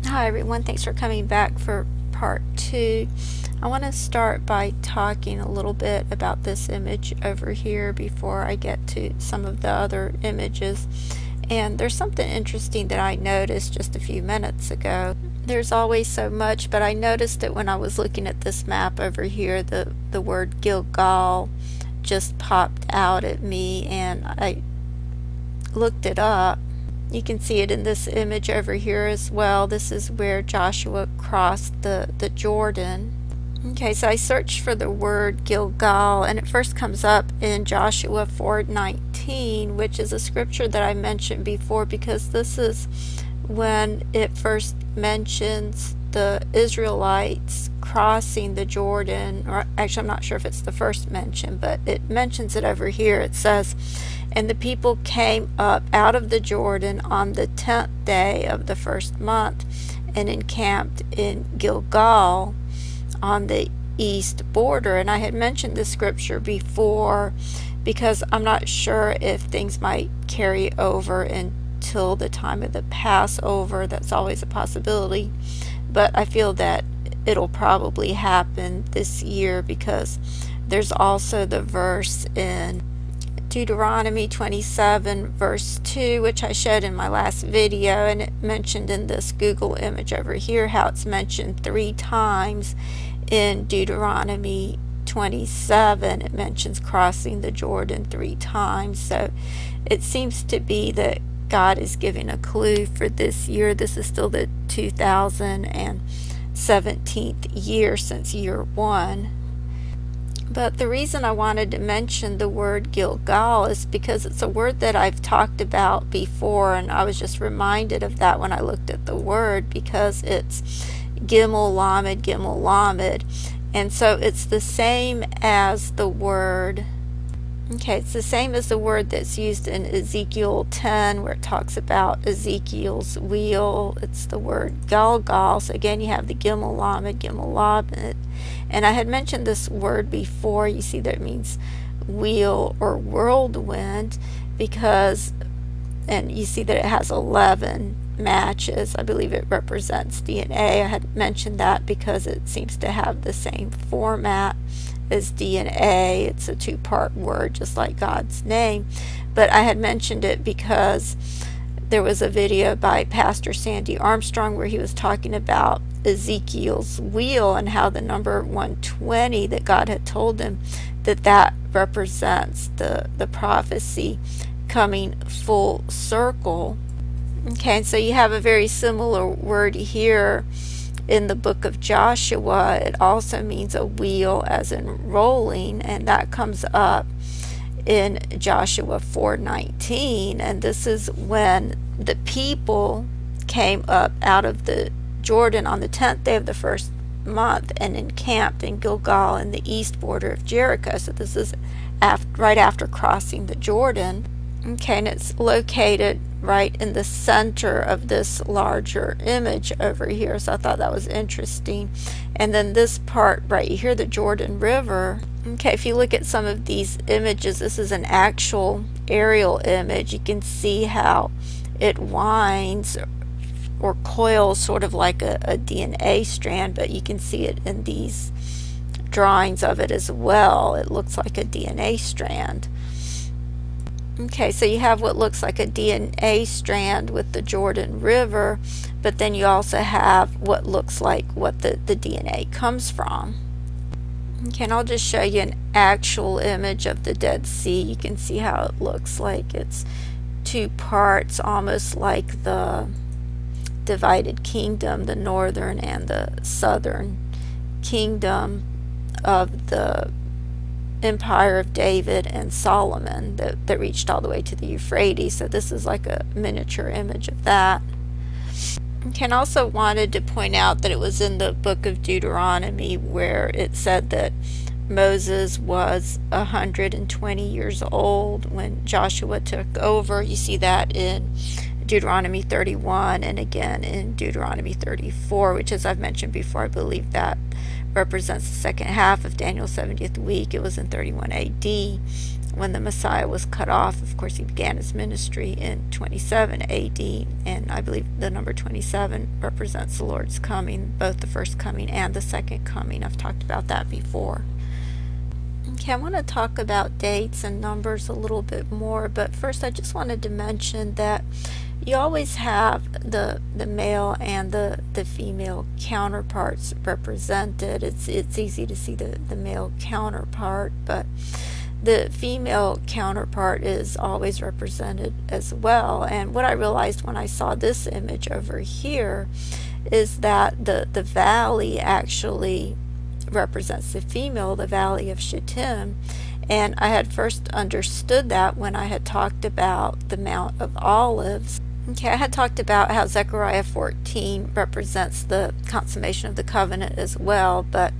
Hi everyone, thanks for coming back for part 2. I want to start by talking a little bit about this image over here before I get to some of the other images. And there's something interesting that I noticed just a few minutes ago. There's always so much, but I noticed it when I was looking at this map over here. The word Gilgal just popped out at me and I looked it up. You can see it in this image over here as well. This is where Joshua crossed the Jordan. Okay, so I searched for the word Gilgal, and it first comes up in Joshua 4:19, which is a scripture that I mentioned before because this is when it first mentions the Israelites crossing the Jordan, or actually I'm not sure if it's the first mention, but it mentions it over here. It says, "And the people came up out of the Jordan on the 10th day of the first month and encamped in Gilgal on the east border." And I had mentioned this scripture before because I'm not sure if things might carry over until the time of the Passover. That's always a possibility, but I feel that it'll probably happen this year because there's also the verse in Deuteronomy 27 verse 2, which I showed in my last video, and it mentioned in this Google image over here how it's mentioned 3 times in Deuteronomy 27. It mentions crossing the Jordan 3 times, so it seems to be that God is giving a clue for this year. This is still the 2017th year since year 1. But the reason I wanted to mention the word Gilgal is because it's a word that I've talked about before, and I was just reminded of that when I looked at the word because it's Gimel Lamed, Gimel Lamed. And so it's the same as the word, it's the same as the word that's used in Ezekiel 10 where it talks about Ezekiel's wheel. It's the word Galgal. So again, you have the Gimel Lamed, Gimel Lamed. And I had mentioned this word before. You see that it means wheel or whirlwind because, and you see that it has 11 matches. I believe it represents DNA. I had mentioned that because it seems to have the same format as DNA. It's a 2-part word, just like God's name. But I had mentioned it because there was a video by Pastor Sandy Armstrong where he was talking about Ezekiel's wheel and how the number 120 that God had told him that represents the prophecy coming full circle. Okay, and so you have a very similar word here in the book of Joshua. It also means a wheel as in rolling, and that comes up in Joshua 4:19, and this is when the people came up out of the Jordan on the 10th day of the first month and encamped in Gilgal in the east border of Jericho. So this is right after crossing the Jordan. Okay, and it's located right in the center of this larger image over here, so I thought that was interesting. And then this part right here, the Jordan River. Okay, if you look at some of these images, this is an actual aerial image. You can see how it winds or coils sort of like a DNA strand, but you can see it in these drawings of it as well. It looks like a DNA strand. Okay, so you have what looks like a DNA strand with the Jordan River, but then you also have what looks like what the DNA comes from. Okay, and I'll just show you an actual image of the Dead Sea. You can see how it looks like it's 2 parts, almost like the divided kingdom, the northern and the southern kingdom of the Empire of David and Solomon that reached all the way to the Euphrates. So this is like a miniature image of that. Okay, and also wanted to point out that it was in the book of Deuteronomy where it said that Moses was 120 years old when Joshua took over. You see that in Deuteronomy 31 and again in Deuteronomy 34, which, as I've mentioned before, I believe that represents the second half of Daniel's 70th week. It was in 31 AD when the Messiah was cut off. Of course, he began his ministry in 27 AD, and I believe the number 27 represents the Lord's coming, both the first coming and the second coming. I've talked about that before. Okay, I want to talk about dates and numbers a little bit more, but first I just wanted to mention that you always have the male and the female counterparts represented. It's easy to see the male counterpart, but the female counterpart is always represented as well. And what I realized when I saw this image over here is that the valley actually represents the female, the valley of Shittim. And I had first understood that when I had talked about the Mount of Olives. Okay, I had talked about how Zechariah 14 represents the consummation of the covenant as well, but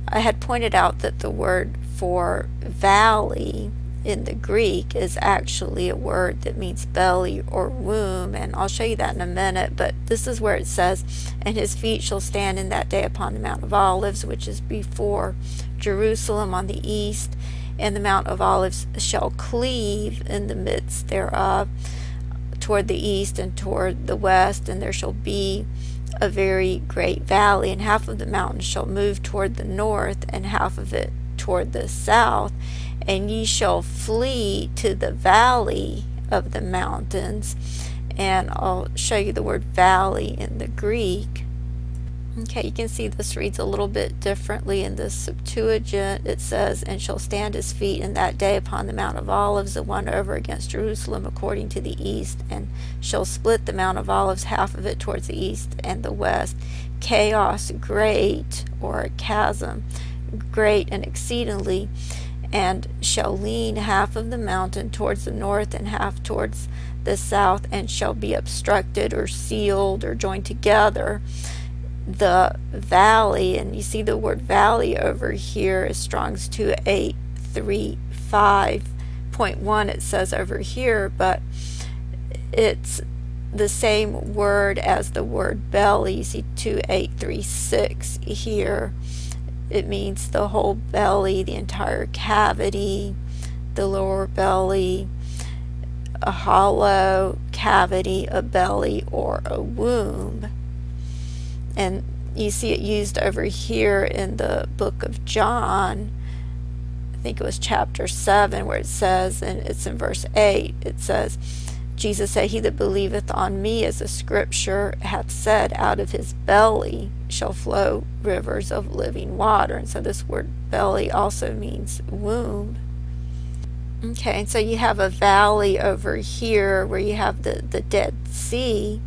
I had pointed out that the word for valley in the Greek is actually a word that means belly or womb, and I'll show you that in a minute. But this is where it says, and his feet shall stand in that day upon the Mount of Olives, which is before Jerusalem on the east, and the Mount of Olives shall cleave in the midst thereof toward the east and toward the west, and there shall be a very great valley, and half of the mountain shall move toward the north, and half of it toward the south, and ye shall flee to the valley of the mountains. And I'll show you the word valley in the Greek. Okay, you can see this reads a little bit differently in the Septuagint. It says, and shall stand his feet in that day upon the Mount of Olives, the one over against Jerusalem according to the east, and shall split the Mount of Olives, half of it towards the east and the west. Chaos great, or a chasm, great and exceedingly, and shall lean half of the mountain towards the north and half towards the south, and shall be obstructed or sealed or joined together. The valley, and you see the word valley over here is Strong's 2835.1, it says over here, but it's the same word as the word belly. You see 2836 here. It means the whole belly, the entire cavity, the lower belly, a hollow cavity, a belly, or a womb. And you see it used over here in the book of John. I think it was chapter 7 where it says, and it's in verse 8, it says, Jesus said, he that believeth on me, as the scripture hath said, out of his belly shall flow rivers of living water. And so this word belly also means womb. Okay, and so you have a valley over here where you have the Dead Sea.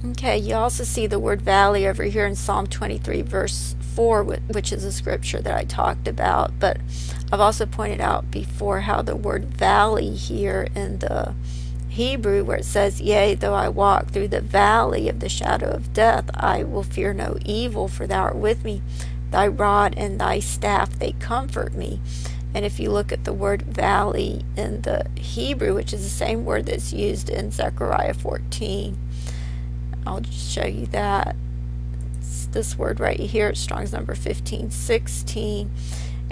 Okay, you also see the word valley over here in Psalm 23 verse 4, which is a scripture that I talked about. But I've also pointed out before how the word valley here in the Hebrew, where it says, yea, though I walk through the valley of the shadow of death, I will fear no evil, for thou art with me. Thy rod and thy staff, they comfort me. And if you look at the word valley in the Hebrew, which is the same word that's used in Zechariah 14, I'll just show you that. It's this word right here, it's Strong's number 1516.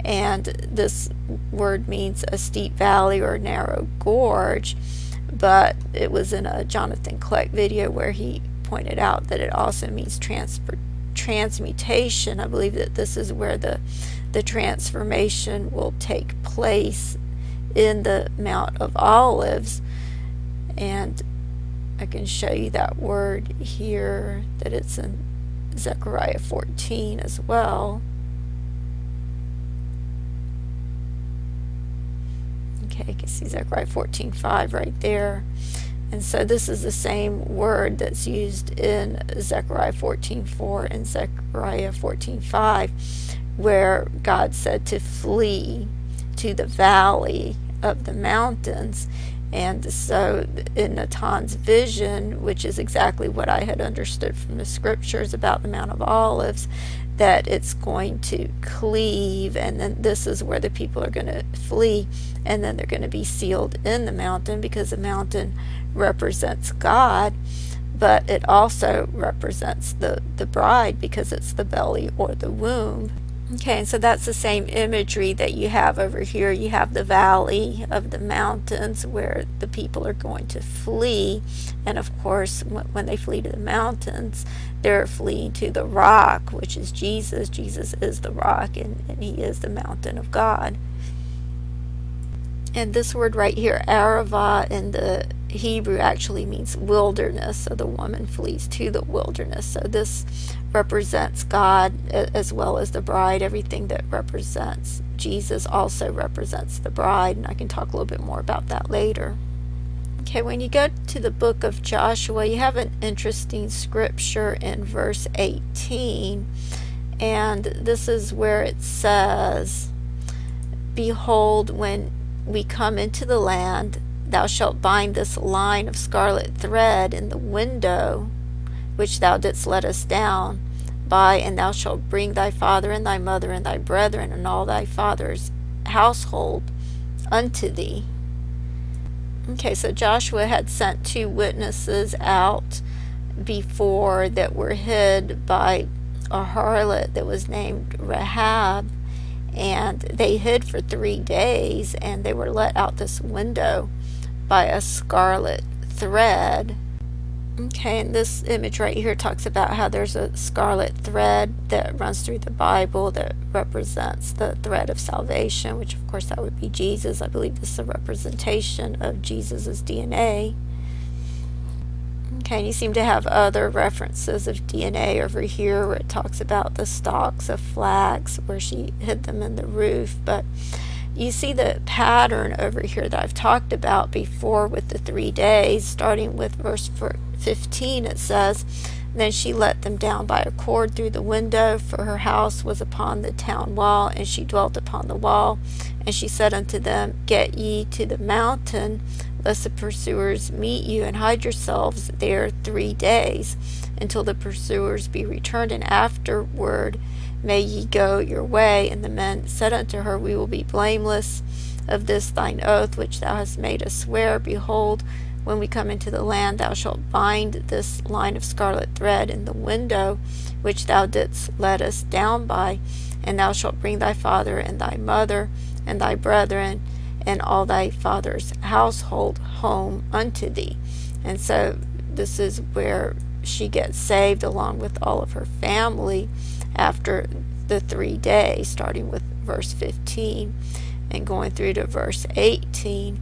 And this word means a steep valley or a narrow gorge. But it was in a Jonathan Kleck video where he pointed out that it also means transmutation. I believe that this is where the transformation will take place in the Mount of Olives. And I can show you that word here, that it's in Zechariah 14 as well. Okay, you can see Zechariah 14:5 right there. And so this is the same word that's used in Zechariah 14:4 and Zechariah 14:5, where God said to flee to the valley of the mountains. And so in Natan's vision, which is exactly what I had understood from the scriptures about the Mount of Olives, that it's going to cleave, and then this is where the people are going to flee, and then they're going to be sealed in the mountain, because the mountain represents God, but it also represents the bride, because it's the belly or the womb. Okay, so that's the same imagery that you have over here. You have the valley of the mountains where the people are going to flee. And of course, when they flee to the mountains, they're fleeing to the rock, which is Jesus. Jesus is the rock, and he is the mountain of God. And this word right here, Arava, in the Hebrew actually means wilderness. So the woman flees to the wilderness. So this represents God as well as the bride. Everything that represents Jesus also represents the bride. And I can talk a little bit more about that later. Okay, when you go to the book of Joshua, you have an interesting scripture in verse 18. And this is where it says, "Behold, when we come into the land, thou shalt bind this line of scarlet thread in the window which thou didst let us down by, and thou shalt bring thy father and thy mother and thy brethren and all thy father's household unto thee." Okay, so Joshua had sent 2 witnesses out before that were hid by a harlot that was named Rahab. And they hid for 3 days, and they were let out this window by a scarlet thread. Okay, and this image right here talks about how there's a scarlet thread that runs through the Bible that represents the thread of salvation, which of course that would be Jesus. I believe this is a representation of Jesus's DNA. Okay, and you seem to have other references of DNA over here where it talks about the stalks of flax where she hid them in the roof. But you see the pattern over here that I've talked about before with the 3 days. Starting with verse 15, it says, "Then she let them down by a cord through the window, for her house was upon the town wall, and she dwelt upon the wall. And she said unto them, Get ye to the mountain, lest the pursuers meet you, and hide yourselves there 3 days, until the pursuers be returned, and afterward may ye go your way. And the men said unto her, We will be blameless of this thine oath, which thou hast made us swear. Behold, when we come into the land, thou shalt bind this line of scarlet thread in the window, which thou didst let us down by, and thou shalt bring thy father and thy mother and thy brethren and all thy father's household home unto thee." And so this is where she gets saved along with all of her family after the 3 days, starting with verse 15 and going through to verse 18.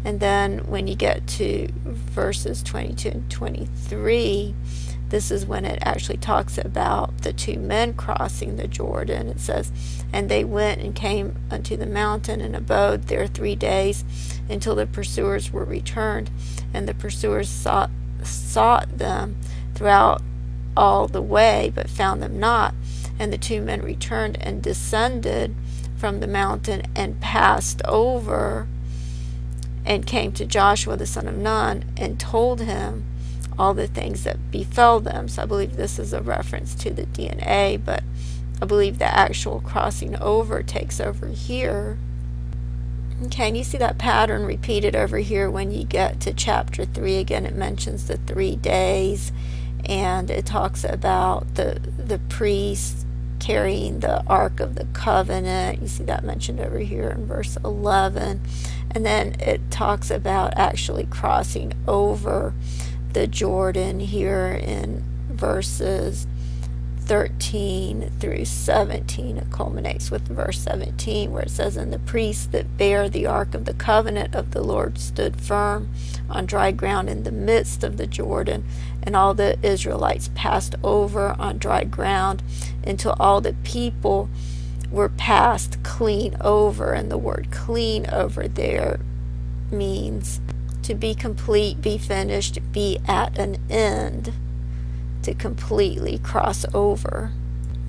And then when you get to verses 22 and 23, this is when it actually talks about the 2 men crossing the Jordan. It says, "And they went and came unto the mountain and abode there 3 days until the pursuers were returned. And the pursuers sought them throughout all the way, but found them not. And the 2 men returned and descended from the mountain and passed over and came to Joshua the son of Nun and told him all the things that befell them." So I believe this is a reference to the DNA, but I believe the actual crossing over takes over here. Okay, and you see that pattern repeated over here when you get to chapter 3. Again, it mentions the 3 days, and it talks about the priests carrying the Ark of the Covenant. You see that mentioned over here in verse 11. And then it talks about actually crossing over the Jordan here in verses 13 through 17. It culminates with verse 17 where it says, "And the priests that bear the Ark of the Covenant of the Lord stood firm on dry ground in the midst of the Jordan, and all the Israelites passed over on dry ground until all the people were passed clean over." And the word clean over there means to be complete, be finished, be at an end, to completely cross over.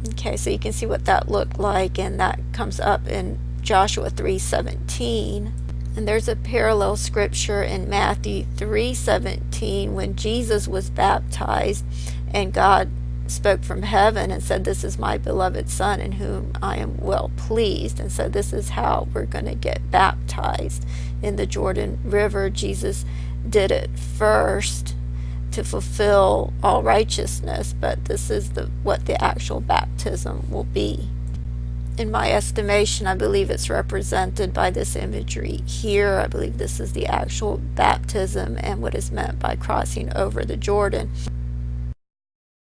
Okay, so you can see what that looked like, and that comes up in Joshua 3:17. And there's a parallel scripture in Matthew 3:17 when Jesus was baptized and God spoke from heaven and said, "This is my beloved Son in whom I am well pleased." And so this is how we're going to get baptized in the Jordan River. Jesus did it first to fulfill all righteousness, but this is what the actual baptism will be. in my estimation, I believe it's represented by this imagery here. I believe this is the actual baptism and what is meant by crossing over the Jordan.